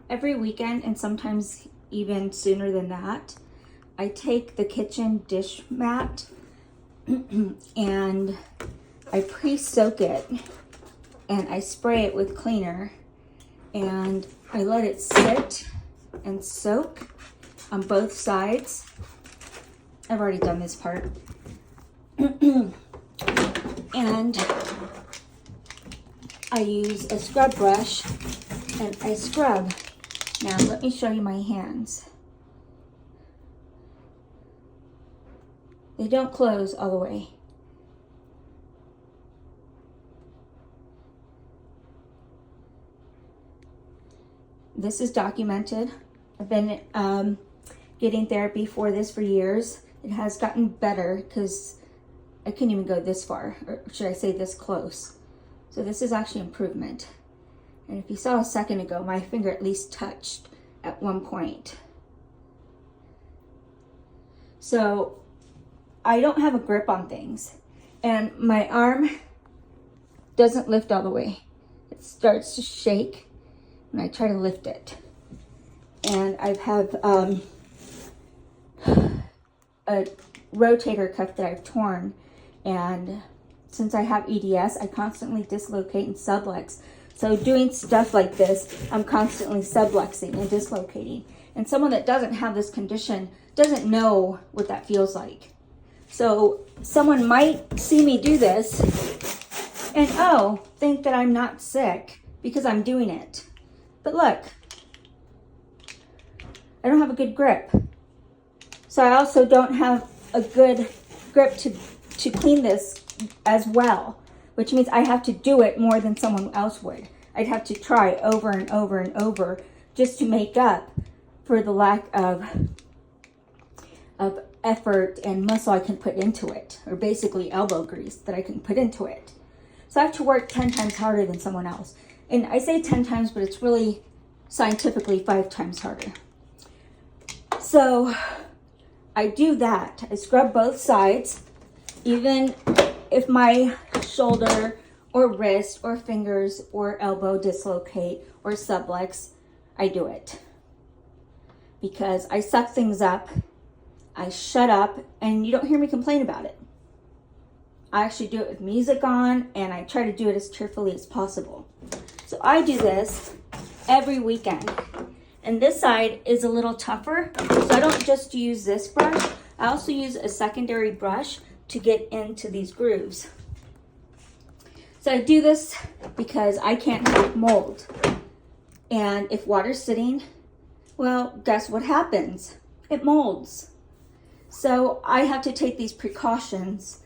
every weekend, and sometimes even sooner than that, I take the kitchen dish mat and I pre-soak it and I spray it with cleaner and I let it sit and soak on both sides. I've already done this part. And I use a scrub brush and I scrub. Now let me show you my hands. They don't close all the way. This is documented. I've been getting therapy for this for years. It has gotten better because I couldn't even go this far, or should I say this close. So this is actually improvement. And if you saw a second ago, my finger at least touched at one point. So I don't have a grip on things. And my arm doesn't lift all the way. It starts to shake when I try to lift it. And I have a rotator cuff that I've torn. And since I have EDS, I constantly dislocate and sublux. So doing stuff like this, I'm constantly subluxing and dislocating. And someone that doesn't have this condition doesn't know what that feels like. So someone might see me do this and, oh, think that I'm not sick because I'm doing it. But look, I don't have a good grip. So I also don't have a good grip to clean this as well, which means I have to do it more than someone else would. I'd have to try over and over and over just to make up for the lack of effort and muscle I can put into it, or basically elbow grease that I can put into it. So I have to work 10 times harder than someone else. And I say 10 times, but it's really scientifically 5 times harder. So I do that. I scrub both sides, even if my shoulder or wrist or fingers or elbow dislocate or sublux, I do it. Because I suck things up, I shut up, and you don't hear me complain about it. I actually do it with music on, and I try to do it as cheerfully as possible. So I do this every weekend. And this side is a little tougher, so I don't just use this brush. I also use a secondary brush to get into these grooves. So I do this because I can't have mold. And if water's sitting, well, guess what happens? It molds. So I have to take these precautions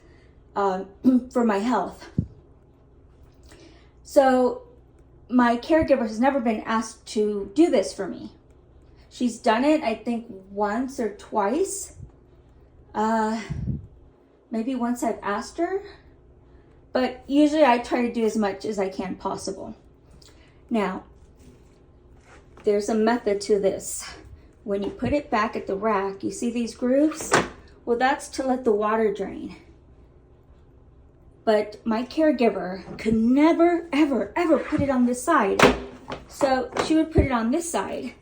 for my health. So my caregiver has never been asked to do this for me. She's done it, I think, once or twice. Maybe once I've asked her. But usually I try to do as much as I can possible. Now, there's a method to this. When you put it back at the rack, you see these grooves? Well, that's to let the water drain. But my caregiver could never, ever, ever put it on this side. So she would put it on this side,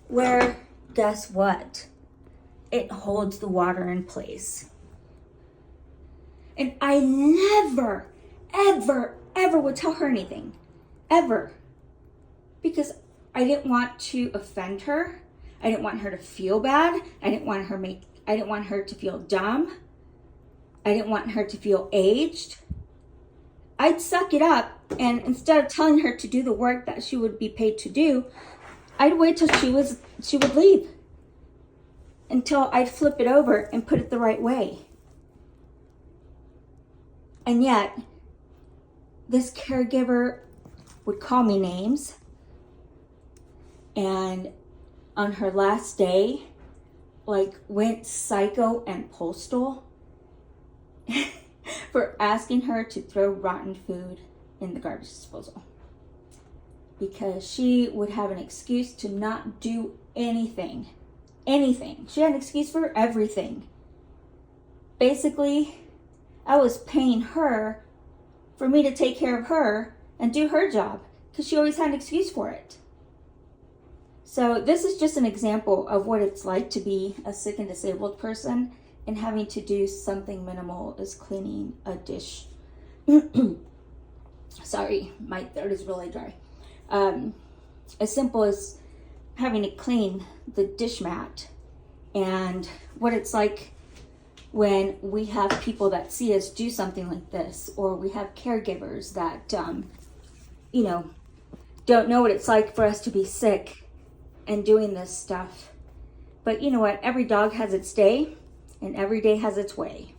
where, guess what? It holds the water in place. And I never, ever, ever would tell her anything. Ever. Because I didn't want to offend her. I didn't want her to feel bad. I didn't want her to feel dumb. I didn't want her to feel aged. I'd suck it up, and instead of telling her to do the work that she would be paid to do, I'd wait till she would leave, until I'd flip it over and put it the right way. And yet, this caregiver would call me names, and on her last day, went psycho and postal for asking her to throw rotten food in the garbage disposal. Because she would have an excuse to not do anything. Anything. She had an excuse for everything. Basically, I was paying her for me to take care of her and do her job, because she always had an excuse for it. So this is just an example of what it's like to be a sick and disabled person and having to do something minimal as cleaning a dish. Sorry, my throat is really dry. As simple as having to clean the dish mat, and what it's like when we have people that see us do something like this, or we have caregivers that, don't know what it's like for us to be sick and doing this stuff. But you know what? Every dog has its day, and every day has its way.